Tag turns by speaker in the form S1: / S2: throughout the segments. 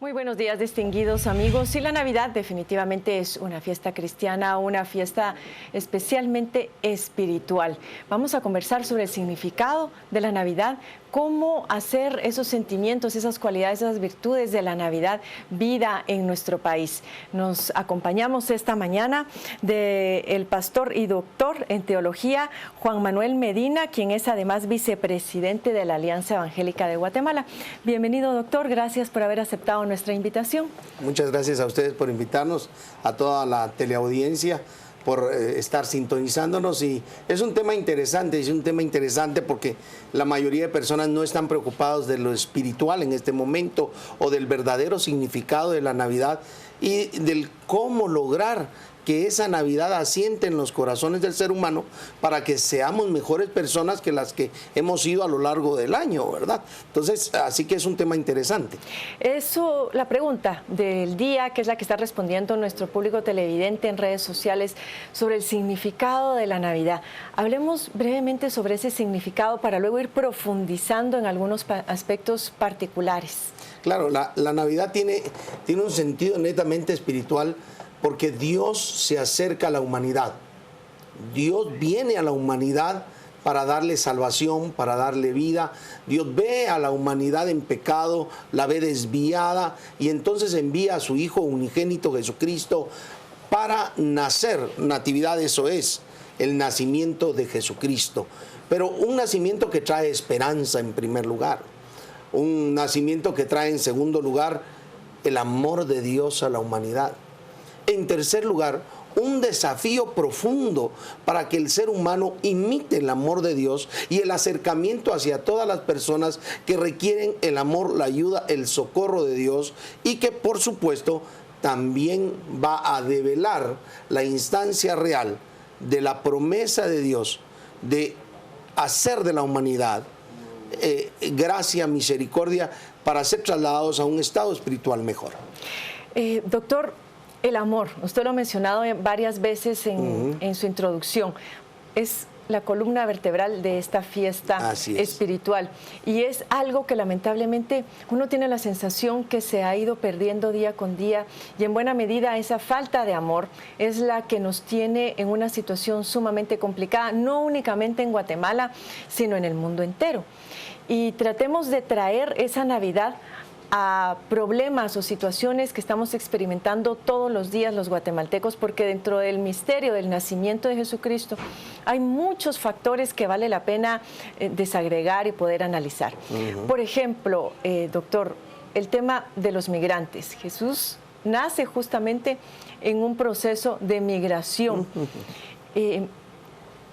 S1: Muy buenos días, distinguidos amigos. Sí, la Navidad definitivamente es una fiesta cristiana, una fiesta especialmente espiritual. Vamos a conversar sobre el significado de la Navidad, cómo hacer esos sentimientos, esas cualidades, esas virtudes de la Navidad vida en nuestro país. Nos acompañamos esta mañana del pastor y doctor en teología Juan Manuel Medina, quien es además vicepresidente de la Alianza Evangélica de Guatemala. Bienvenido, doctor. Gracias por haber aceptado nuestra invitación.
S2: Muchas gracias a ustedes por invitarnos, a toda la teleaudiencia por estar sintonizándonos, y es un tema interesante porque la mayoría de personas no están preocupados de lo espiritual en este momento o del verdadero significado de la Navidad y del cómo lograr que esa Navidad asiente en los corazones del ser humano para que seamos mejores personas que las que hemos sido a lo largo del año, ¿verdad? Entonces, así que es un tema interesante.
S1: Eso, la pregunta del día, que es la que está respondiendo nuestro público televidente en redes sociales, sobre el significado de la Navidad. Hablemos brevemente sobre ese significado para luego ir profundizando en algunos aspectos particulares.
S2: Claro, la Navidad tiene un sentido netamente espiritual, porque Dios se acerca a la humanidad. Dios viene a la humanidad para darle salvación, para darle vida. Dios ve a la humanidad en pecado, la ve desviada, y entonces envía a su Hijo unigénito Jesucristo para nacer. Natividad, eso es, el nacimiento de Jesucristo. Pero un nacimiento que trae esperanza en primer lugar. Un nacimiento que trae en segundo lugar el amor de Dios a la humanidad. En tercer lugar, un desafío profundo para que el ser humano imite el amor de Dios y el acercamiento hacia todas las personas que requieren el amor, la ayuda, el socorro de Dios, y que por supuesto también va a develar la instancia real de la promesa de Dios de hacer de la humanidad gracia, misericordia, para ser trasladados a un estado espiritual mejor.
S1: Doctor, el amor, usted lo ha mencionado varias veces en su introducción, es la columna vertebral de esta fiesta espiritual, y es algo que lamentablemente uno tiene la sensación que se ha ido perdiendo día con día, y en buena medida esa falta de amor es la que nos tiene en una situación sumamente complicada, no únicamente en Guatemala, sino en el mundo entero. Y tratemos de traer esa Navidad a problemas o situaciones que estamos experimentando todos los días los guatemaltecos, porque dentro del misterio del nacimiento de Jesucristo hay muchos factores que vale la pena desagregar y poder analizar. Por ejemplo, doctor, el tema de los migrantes. Jesús nace justamente en un proceso de migración.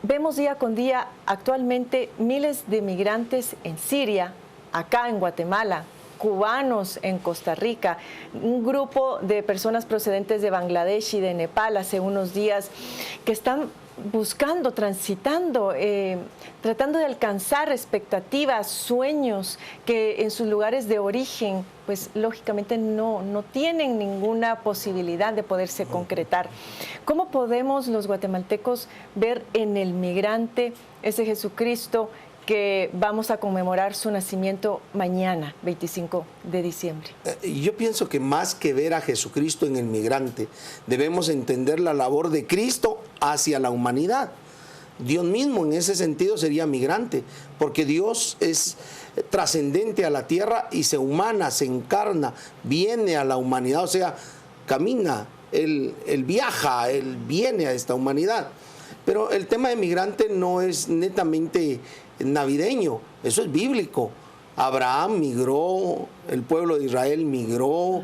S1: Vemos día con día actualmente miles de migrantes en Siria, acá en Guatemala, cubanos en Costa Rica, un grupo de personas procedentes de Bangladesh y de Nepal hace unos días que están buscando, transitando, tratando de alcanzar expectativas, sueños que en sus lugares de origen, pues lógicamente no tienen ninguna posibilidad de poderse concretar. ¿Cómo podemos los guatemaltecos ver en el migrante ese Jesucristo que vamos a conmemorar su nacimiento mañana, 25 de diciembre?
S2: Yo pienso que más que ver a Jesucristo en el migrante, debemos entender la labor de Cristo hacia la humanidad. Dios mismo en ese sentido sería migrante, porque Dios es trascendente a la tierra y se humana, se encarna, viene a la humanidad, o sea, camina, Él viaja, Él viene a esta humanidad. Pero el tema de migrante no es netamente navideño, eso es bíblico. Abraham migró, el pueblo de Israel migró.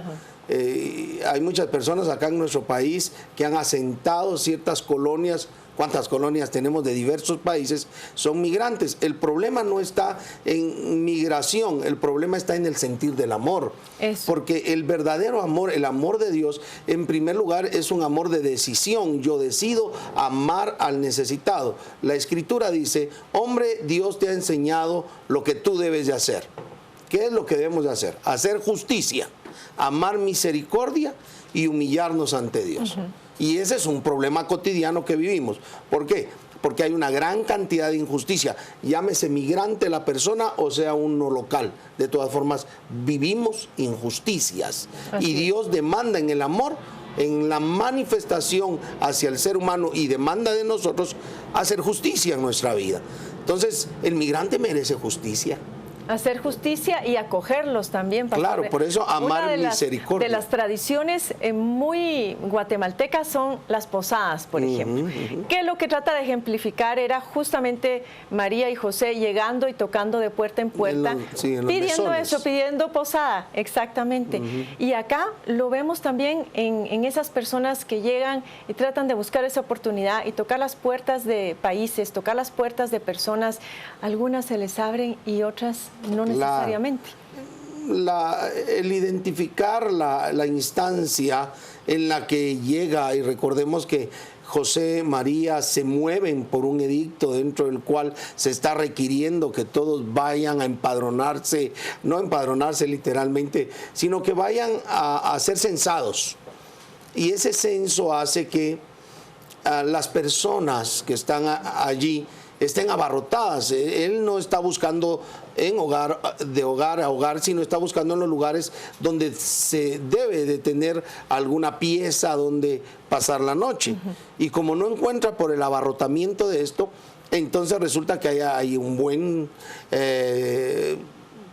S2: Hay muchas personas acá en nuestro país que han asentado ciertas colonias. ¿Cuántas colonias tenemos de diversos países? Son migrantes. El problema no está en migración, el problema está en el sentir del amor. Porque el verdadero amor, el amor de Dios, en primer lugar es un amor de decisión. Yo decido amar al necesitado. La Escritura dice, hombre, Dios te ha enseñado lo que tú debes de hacer. ¿Qué es lo que debemos de hacer? Hacer justicia, amar misericordia y humillarnos ante Dios. Y ese es un problema cotidiano que vivimos. ¿Por qué? porque hay una gran cantidad de injusticia, llámese migrante la persona o sea uno local. De todas formas, vivimos injusticias. Y Dios demanda en el amor, en la manifestación hacia el ser humano, y demanda de nosotros hacer justicia en nuestra vida. Entonces, el migrante merece justicia.
S1: Hacer justicia y acogerlos también. Pastor.
S2: Claro, por eso amar misericordia.
S1: De las tradiciones muy guatemaltecas son las posadas, por ejemplo. Que lo que trata de ejemplificar era justamente María y José llegando y tocando de puerta en puerta, pidiendo eso, pidiendo posada, exactamente. Y acá lo vemos también en esas personas que llegan y tratan de buscar esa oportunidad y tocar las puertas de países, tocar las puertas de personas. Algunas se les abren y otras no necesariamente.
S2: El identificar la instancia en la que llega, y recordemos que José, María se mueven por un edicto dentro del cual se está requiriendo que todos vayan a empadronarse, no empadronarse literalmente, sino que vayan a ser censados. Y ese censo hace que las personas que están allí estén abarrotadas. Él no está buscando de hogar a hogar, sino está buscando en los lugares donde se debe de tener alguna pieza donde pasar la noche. Y como no encuentra por el abarrotamiento de esto, entonces resulta que hay un buen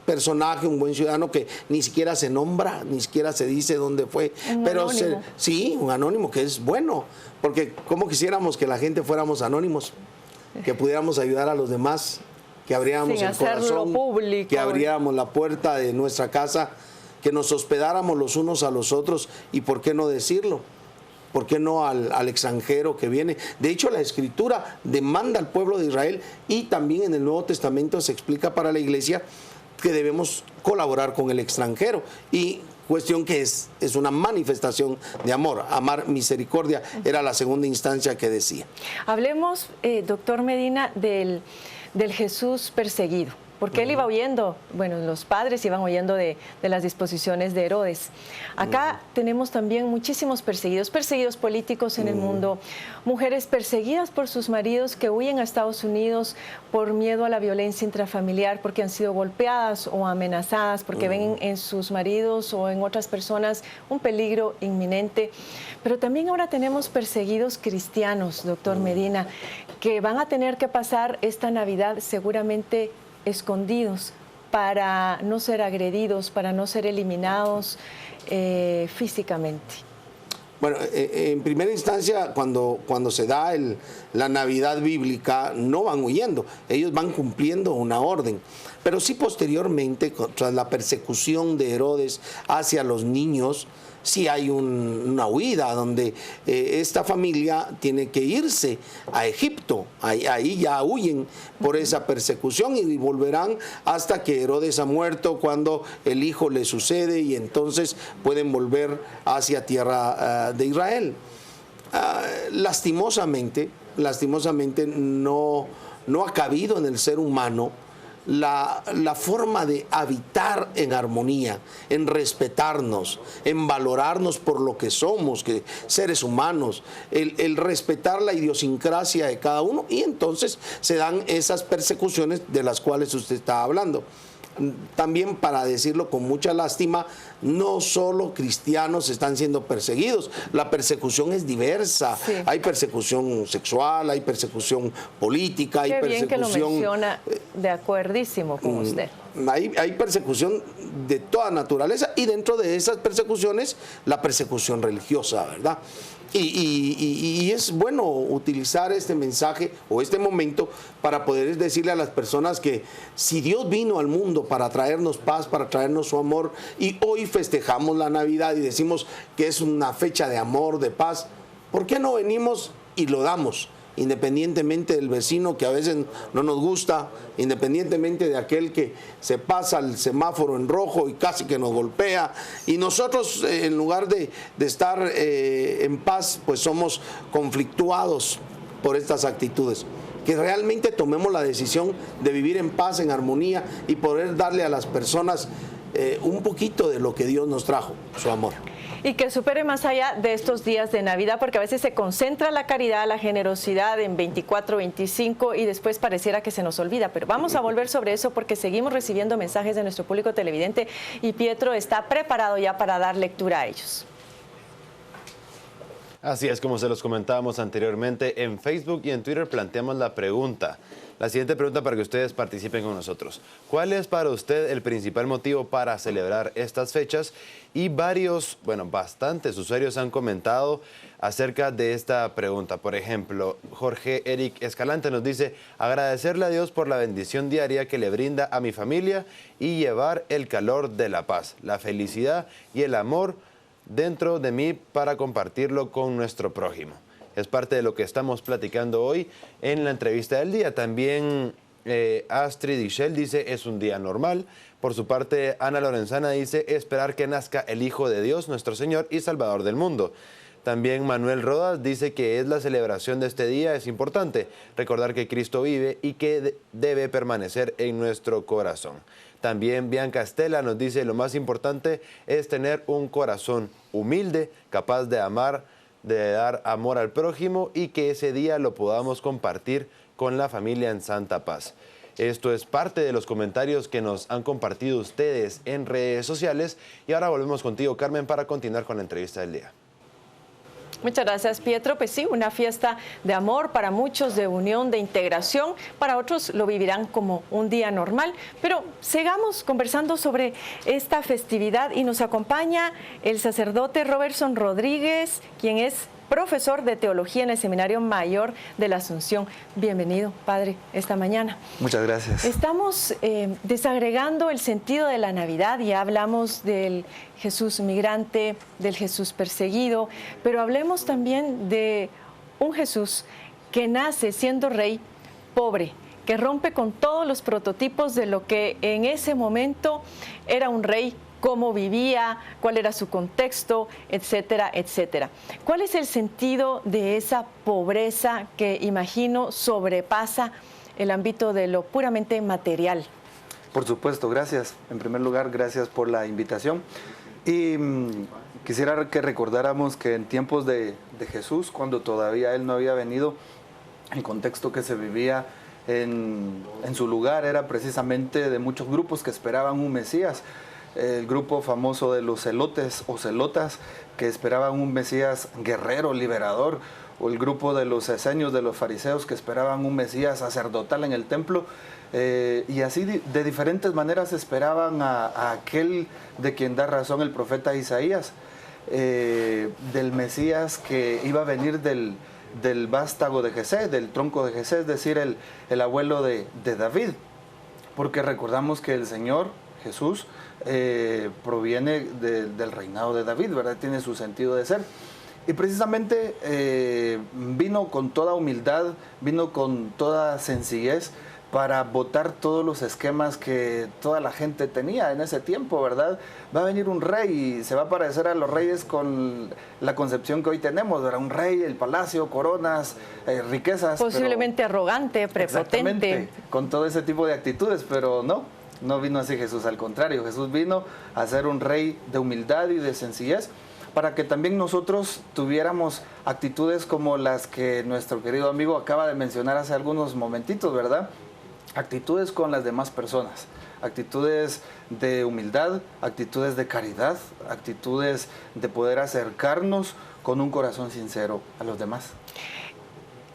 S2: personaje, un buen ciudadano que ni siquiera se nombra, ni siquiera se dice dónde fue. Pero sí, un anónimo que es bueno, porque como quisiéramos que la gente fuéramos anónimos, que pudiéramos ayudar a los demás, que abriéramos el corazón, público, que abriéramos la puerta de nuestra casa, que nos hospedáramos los unos a los otros, y por qué no decirlo, por qué no al extranjero que viene. De hecho, la Escritura demanda al pueblo de Israel, y también en el Nuevo Testamento se explica para la iglesia que debemos colaborar con el extranjero, y cuestión que es una manifestación de amor. Amar misericordia era la segunda instancia que decía.
S1: Hablemos, doctor Medina, del Jesús perseguido, porque él iba huyendo, bueno, los padres iban huyendo de las disposiciones de Herodes. Acá tenemos también muchísimos perseguidos políticos en el mundo, mujeres perseguidas por sus maridos que huyen a Estados Unidos por miedo a la violencia intrafamiliar, porque han sido golpeadas o amenazadas, porque ven en sus maridos o en otras personas un peligro inminente. Pero también ahora tenemos perseguidos cristianos, doctor Medina, que van a tener que pasar esta Navidad seguramente escondidos para no ser agredidos, para no ser eliminados físicamente.
S2: Bueno, en primera instancia, cuando se da la Navidad bíblica, no van huyendo, ellos van cumpliendo una orden. Pero sí posteriormente, tras la persecución de Herodes hacia los niños, sí hay una huida donde esta familia tiene que irse a Egipto. Ahí ya huyen por esa persecución y volverán hasta que Herodes ha muerto, cuando el hijo le sucede, y entonces pueden volver hacia tierra de Israel. Lastimosamente no ha cabido en el ser humano la forma de habitar en armonía, en respetarnos, en valorarnos por lo que somos, que seres humanos, el respetar la idiosincrasia de cada uno, y entonces se dan esas persecuciones de las cuales usted está hablando. También, para decirlo con mucha lástima, no solo cristianos están siendo perseguidos, la persecución es diversa. Sí. Hay persecución sexual, hay persecución política, hay persecución...
S1: Qué bien que lo menciona, de acuerdísimo con usted.
S2: Hay persecución de toda naturaleza, y dentro de esas persecuciones, la persecución religiosa, ¿verdad? Y es bueno utilizar este mensaje o este momento para poder decirle a las personas que si Dios vino al mundo para traernos paz, para traernos su amor, y hoy festejamos la Navidad y decimos que es una fecha de amor, de paz, ¿por qué no venimos y lo damos? Independientemente del vecino que a veces no nos gusta, independientemente de aquel que se pasa el semáforo en rojo y casi que nos golpea, y nosotros en lugar de estar en paz, pues somos conflictuados por estas actitudes. Que realmente tomemos la decisión de vivir en paz, en armonía, y poder darle a las personas un poquito de lo que Dios nos trajo, su amor.
S1: Y que supere más allá de estos días de Navidad, porque a veces se concentra la caridad, la generosidad en 24, 25 y después pareciera que se nos olvida. Pero vamos a volver sobre eso porque seguimos recibiendo mensajes de nuestro público televidente y Pietro está preparado ya para dar lectura a ellos.
S3: Así es, como se los comentábamos anteriormente, en Facebook y en Twitter planteamos la pregunta. La siguiente pregunta para que ustedes participen con nosotros. ¿Cuál es para usted el principal motivo para celebrar estas fechas? Y bastantes usuarios han comentado acerca de esta pregunta. Por ejemplo, Jorge Eric Escalante nos dice: agradecerle a Dios por la bendición diaria que le brinda a mi familia y llevar el calor de la paz, la felicidad y el amor dentro de mí para compartirlo con nuestro prójimo. Es parte de lo que estamos platicando hoy en la entrevista del día. También Astrid Ishel dice: es un día normal. Por su parte, Ana Lorenzana dice: esperar que nazca el Hijo de Dios, nuestro Señor y Salvador del mundo. También Manuel Rodas dice que es la celebración de este día, es importante recordar que Cristo vive y que debe permanecer en nuestro corazón. También Bianca Estela nos dice: lo más importante es tener un corazón humilde, capaz de amar, de dar amor al prójimo y que ese día lo podamos compartir con la familia en santa paz. Esto es parte de los comentarios que nos han compartido ustedes en redes sociales y ahora volvemos contigo, Carmen, para continuar con la entrevista del día.
S1: Muchas gracias, Pietro. Pues sí, una fiesta de amor para muchos, de unión, de integración. Para otros lo vivirán como un día normal. Pero sigamos conversando sobre esta festividad y nos acompaña el sacerdote Robertson Rodríguez, quien es profesor de teología en el Seminario Mayor de la Asunción. Bienvenido, padre, esta mañana.
S4: Muchas gracias.
S1: Estamos desagregando el sentido de la Navidad. Ya hablamos del Jesús migrante, del Jesús perseguido, pero hablemos también de un Jesús que nace siendo rey pobre, que rompe con todos los prototipos de lo que en ese momento era un rey, cómo vivía, cuál era su contexto, etcétera, etcétera. ¿Cuál es el sentido de esa pobreza que imagino sobrepasa el ámbito de lo puramente material?
S4: Por supuesto, gracias. En primer lugar, gracias por la invitación. Y quisiera que recordáramos que en tiempos de Jesús, cuando todavía Él no había venido, el contexto que se vivía en su lugar era precisamente de muchos grupos que esperaban un Mesías. El grupo famoso de los celotes o celotas que esperaban un Mesías guerrero, liberador, o el grupo de los esenios, de los fariseos que esperaban un Mesías sacerdotal en el templo, y así de diferentes maneras esperaban a aquel de quien da razón el profeta Isaías, del Mesías que iba a venir del vástago de Jesé, del tronco de Jesé, es decir, el abuelo de David, porque recordamos que el Señor Jesús proviene del reinado de David, ¿verdad? Tiene su sentido de ser. Y precisamente vino con toda humildad, vino con toda sencillez para botar todos los esquemas que toda la gente tenía en ese tiempo, ¿verdad? Va a venir un rey y se va a parecer a los reyes con la concepción que hoy tenemos, ¿verdad? Un rey, el palacio, coronas, riquezas.
S1: Posiblemente arrogante, prepotente.
S4: Con todo ese tipo de actitudes, pero no vino así Jesús, al contrario, Jesús vino a ser un rey de humildad y de sencillez para que también nosotros tuviéramos actitudes como las que nuestro querido amigo acaba de mencionar hace algunos momentitos, ¿verdad? Actitudes con las demás personas, actitudes de humildad, actitudes de caridad, actitudes de poder acercarnos con un corazón sincero a los demás.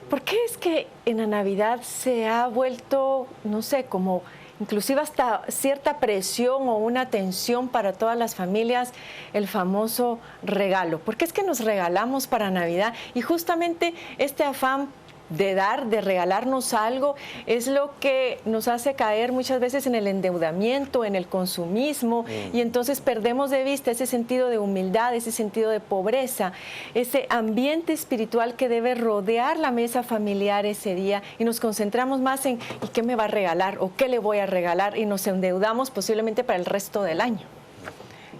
S1: ¿Por qué es que en la Navidad se ha vuelto, no sé, como inclusive hasta cierta presión o una tensión para todas las familias, el famoso regalo? ¿Por qué es que nos regalamos para Navidad? Y justamente este afán de dar, de regalarnos algo, es lo que nos hace caer muchas veces en el endeudamiento, en el consumismo, y entonces perdemos de vista ese sentido de humildad, ese sentido de pobreza, ese ambiente espiritual que debe rodear la mesa familiar ese día, y nos concentramos más en ¿y qué me va a regalar? ¿O qué le voy a regalar? Y nos endeudamos posiblemente para el resto del año.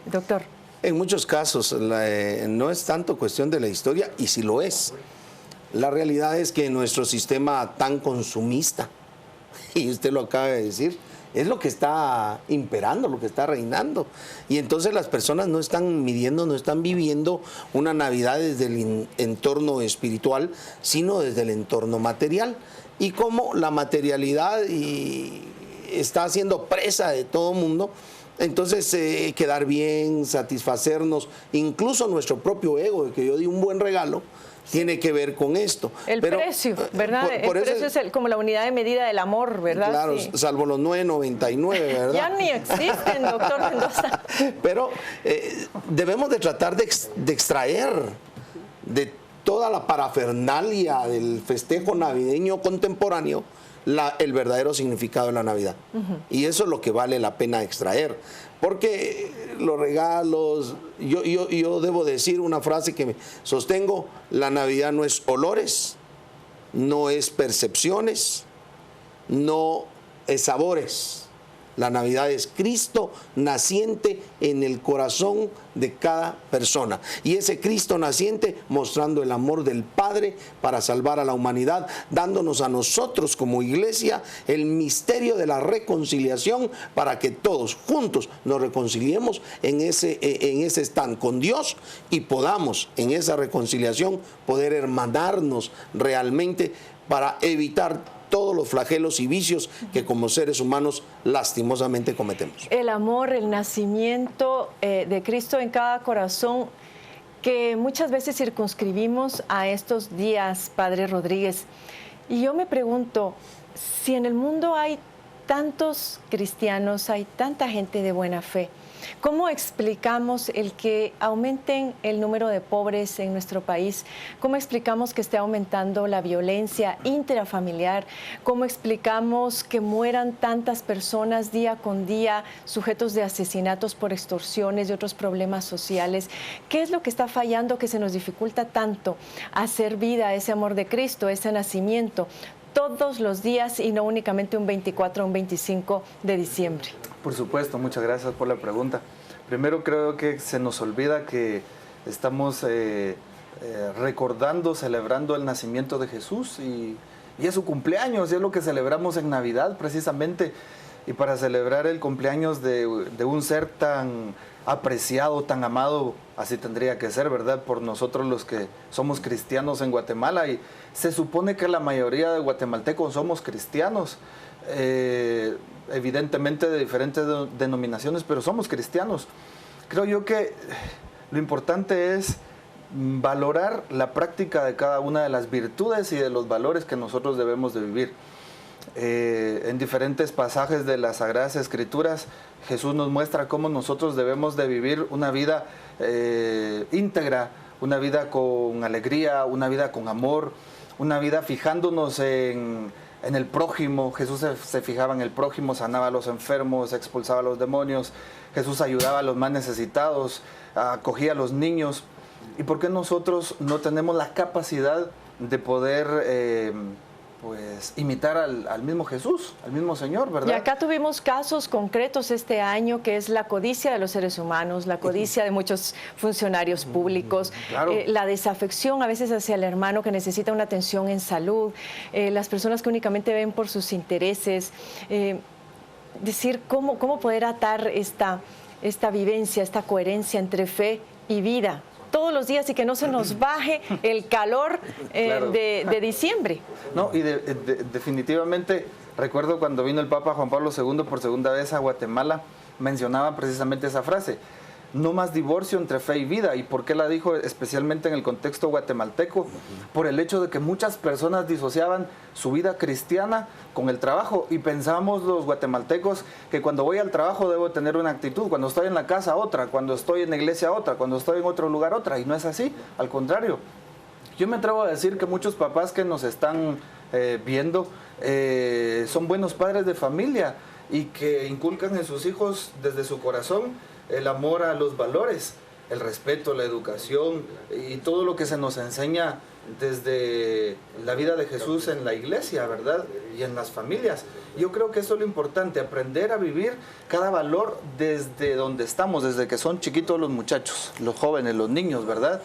S1: Doctor.
S2: En muchos casos no es tanto cuestión de la historia, y si lo es. La realidad es que nuestro sistema tan consumista, y usted lo acaba de decir, es lo que está imperando, lo que está reinando. Y entonces las personas no están midiendo, no están viviendo una Navidad desde el entorno espiritual, sino desde el entorno material. Y como la materialidad está siendo presa de todo mundo, entonces quedar bien, satisfacernos, incluso nuestro propio ego, de que yo di un buen regalo, tiene que ver con esto.
S1: El precio, ¿verdad? El precio es como la unidad de medida del amor, ¿verdad?
S2: Claro, sí. Salvo los 9.99, ¿verdad?
S1: Ya ni existen, doctor Mendoza.
S2: Pero debemos de tratar de extraer de toda la parafernalia del festejo navideño contemporáneo el verdadero significado de la Navidad. Y eso es lo que vale la pena extraer. Porque los regalos, yo debo decir una frase que me sostengo: la Navidad no es olores, no es percepciones, no es sabores. La Navidad es Cristo naciente en el corazón de cada persona. Y ese Cristo naciente mostrando el amor del Padre para salvar a la humanidad, dándonos a nosotros como iglesia el misterio de la reconciliación para que todos juntos nos reconciliemos en ese stand con Dios y podamos en esa reconciliación poder hermanarnos realmente para evitar todos los flagelos y vicios que como seres humanos lastimosamente cometemos.
S1: El amor, el nacimiento de Cristo en cada corazón, que muchas veces circunscribimos a estos días, Padre Rodríguez. Y yo me pregunto, si en el mundo hay tantos cristianos, hay tanta gente de buena fe, ¿cómo explicamos el que aumenten el número de pobres en nuestro país? ¿Cómo explicamos que esté aumentando la violencia intrafamiliar? ¿Cómo explicamos que mueran tantas personas día con día sujetos de asesinatos por extorsiones y otros problemas sociales? ¿Qué es lo que está fallando que se nos dificulta tanto hacer vida ese amor de Cristo, ese nacimiento, todos los días y no únicamente un 24 o un 25 de diciembre?
S4: Por supuesto, muchas gracias por la pregunta. Primero, creo que se nos olvida que estamos recordando, celebrando el nacimiento de Jesús y es su cumpleaños, y es lo que celebramos en Navidad precisamente. Y para celebrar el cumpleaños de un ser tan apreciado, tan amado, así tendría que ser, ¿verdad? Por nosotros los que somos cristianos en Guatemala, y se supone que la mayoría de guatemaltecos somos cristianos, evidentemente de diferentes denominaciones, pero somos cristianos. Creo yo que lo importante es valorar la práctica de cada una de las virtudes y de los valores que nosotros debemos de vivir. En diferentes pasajes de las Sagradas Escrituras, Jesús nos muestra cómo nosotros debemos de vivir una vida íntegra, una vida con alegría, una vida con amor, una vida fijándonos en el prójimo. Jesús se fijaba en el prójimo, sanaba a los enfermos, expulsaba a los demonios. Jesús ayudaba a los más necesitados, acogía a los niños. ¿Y por qué nosotros no tenemos la capacidad de poder imitar al mismo Jesús, al mismo Señor, verdad?
S1: Y acá tuvimos casos concretos este año, que es la codicia de los seres humanos, la codicia de muchos funcionarios públicos,
S4: claro.
S1: La desafección a veces hacia el hermano que necesita una atención en salud, las personas que únicamente ven por sus intereses. Decir cómo poder atar esta vivencia, esta coherencia entre fe y vida todos los días y que no se nos baje el calor
S4: claro.
S1: de diciembre.
S4: No, y definitivamente recuerdo cuando vino el Papa Juan Pablo II por segunda vez a Guatemala, mencionaba precisamente esa frase: no más divorcio entre fe y vida. ¿Y por qué la dijo especialmente en el contexto guatemalteco? Por el hecho de que muchas personas disociaban su vida cristiana con el trabajo, y pensamos los guatemaltecos que cuando voy al trabajo debo tener una actitud, cuando estoy en la casa otra, cuando estoy en la iglesia otra, cuando estoy en otro lugar otra, y no es así, al contrario. Yo me atrevo a decir que muchos papás que nos están viendo son buenos padres de familia y que inculcan en sus hijos desde su corazón el amor a los valores, el respeto, la educación y todo lo que se nos enseña desde la vida de Jesús en la iglesia, ¿verdad? Y en las familias. Yo creo que eso es lo importante, aprender a vivir cada valor desde donde estamos, desde que son chiquitos los muchachos, los jóvenes, los niños, ¿verdad?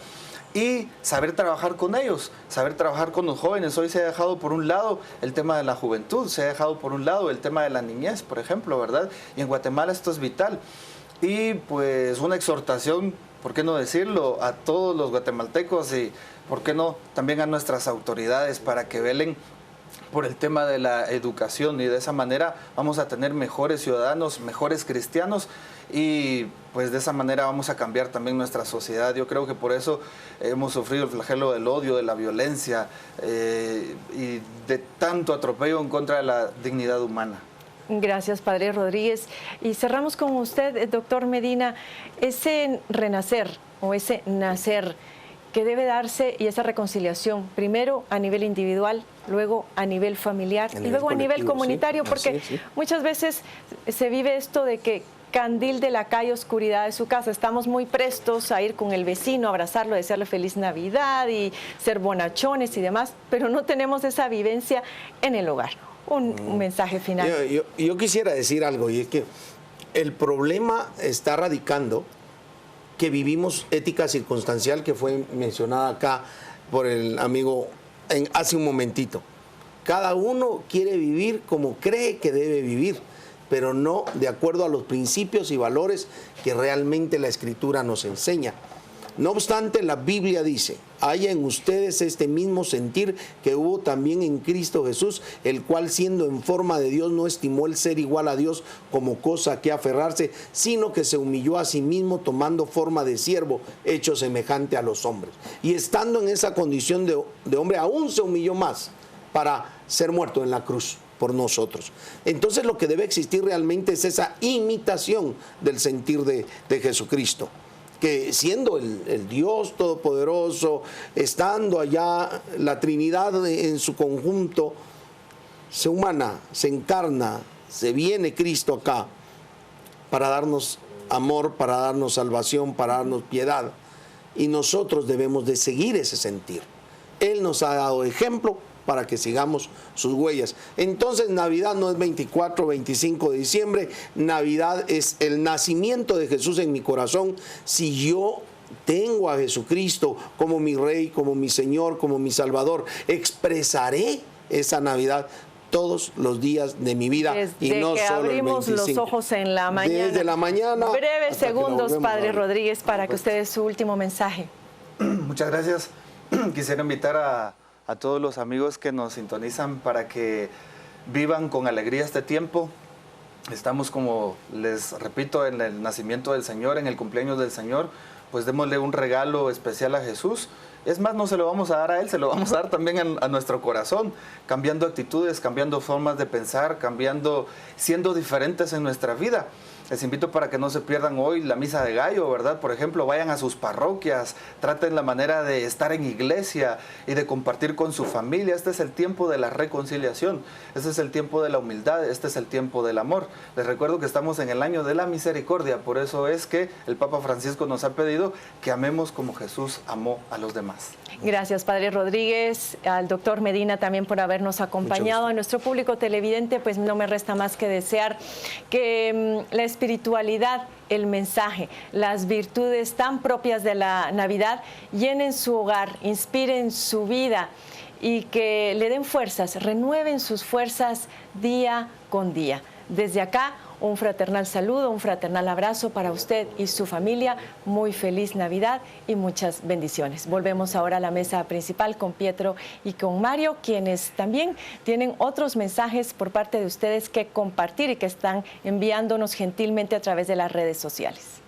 S4: y saber trabajar con ellos, saber trabajar con los jóvenes. Hoy se ha dejado por un lado el tema de la juventud, se ha dejado por un lado el tema de la niñez, por ejemplo, ¿verdad? Y en Guatemala esto es vital. Y pues una exhortación, ¿por qué no decirlo?, a todos los guatemaltecos y, ¿por qué no?, también a nuestras autoridades para que velen por el tema de la educación, y de esa manera vamos a tener mejores ciudadanos, mejores cristianos, y pues de esa manera vamos a cambiar también nuestra sociedad. Yo creo que por eso hemos sufrido el flagelo del odio, de la violencia y de tanto atropello en contra de la dignidad humana.
S1: Gracias, Padre Rodríguez. Y cerramos con usted, doctor Medina, ese renacer o ese nacer que debe darse, y esa reconciliación, primero a nivel individual, luego a nivel familiar y luego a nivel comunitario, porque muchas veces se vive esto de que candil de la calle, oscuridad de su casa. Estamos muy prestos a ir con el vecino, abrazarlo, desearle feliz Navidad y ser bonachones y demás, pero no tenemos esa vivencia en el hogar. Un mensaje final.
S2: Yo quisiera decir algo, y es que el problema está radicando que vivimos ética circunstancial, que fue mencionada acá por el amigo hace un momentito. Cada uno quiere vivir como cree que debe vivir, pero no de acuerdo a los principios y valores que realmente la Escritura nos enseña. No obstante, la Biblia dice: haya en ustedes este mismo sentir que hubo también en Cristo Jesús, el cual, siendo en forma de Dios, no estimó el ser igual a Dios como cosa a que aferrarse, sino que se humilló a sí mismo, tomando forma de siervo, hecho semejante a los hombres. Y estando en esa condición de hombre, aún se humilló más para ser muerto en la cruz por nosotros. Entonces, lo que debe existir realmente es esa imitación del sentir de Jesucristo, que siendo el Dios Todopoderoso, estando allá la Trinidad en su conjunto, se humana, se encarna, se viene Cristo acá para darnos amor, para darnos salvación, para darnos piedad, y nosotros debemos de seguir ese sentir. Él nos ha dado ejemplo para que sigamos sus huellas. Entonces, Navidad no es 24, 25 de diciembre, Navidad es el nacimiento de Jesús en mi corazón. Si yo tengo a Jesucristo como mi Rey, como mi Señor, como mi Salvador, expresaré esa Navidad todos los días de mi vida.
S1: Desde
S2: y no
S1: que
S2: solo
S1: abrimos
S2: el 25.
S1: los ojos en la mañana.
S2: Desde la mañana.
S1: Breves segundos, Padre Rodríguez, para que usted dé su último mensaje.
S4: Muchas gracias. Quisiera invitar a todos los amigos que nos sintonizan para que vivan con alegría este tiempo. Estamos, como les repito, en el nacimiento del Señor, en el cumpleaños del Señor. Pues démosle un regalo especial a Jesús. Es más, no se lo vamos a dar a Él, se lo vamos a dar también a nuestro corazón, cambiando actitudes, cambiando formas de pensar, siendo diferentes en nuestra vida. Les invito para que no se pierdan hoy la misa de gallo, ¿verdad? Por ejemplo, vayan a sus parroquias, traten la manera de estar en iglesia y de compartir con su familia. Este es el tiempo de la reconciliación, este es el tiempo de la humildad, este es el tiempo del amor. Les recuerdo que estamos en el año de la misericordia, por eso es que el Papa Francisco nos ha pedido que amemos como Jesús amó a los demás.
S1: Gracias, Padre Rodríguez, al doctor Medina también por habernos acompañado. A nuestro público televidente, pues no me resta más que desear que la espiritualidad, el mensaje, las virtudes tan propias de la Navidad llenen su hogar, inspiren su vida y que le den fuerzas, renueven sus fuerzas día con día. Desde acá, un fraternal saludo, un fraternal abrazo para usted y su familia. Muy feliz Navidad y muchas bendiciones. Volvemos ahora a la mesa principal con Pietro y con Mario, quienes también tienen otros mensajes por parte de ustedes que compartir y que están enviándonos gentilmente a través de las redes sociales.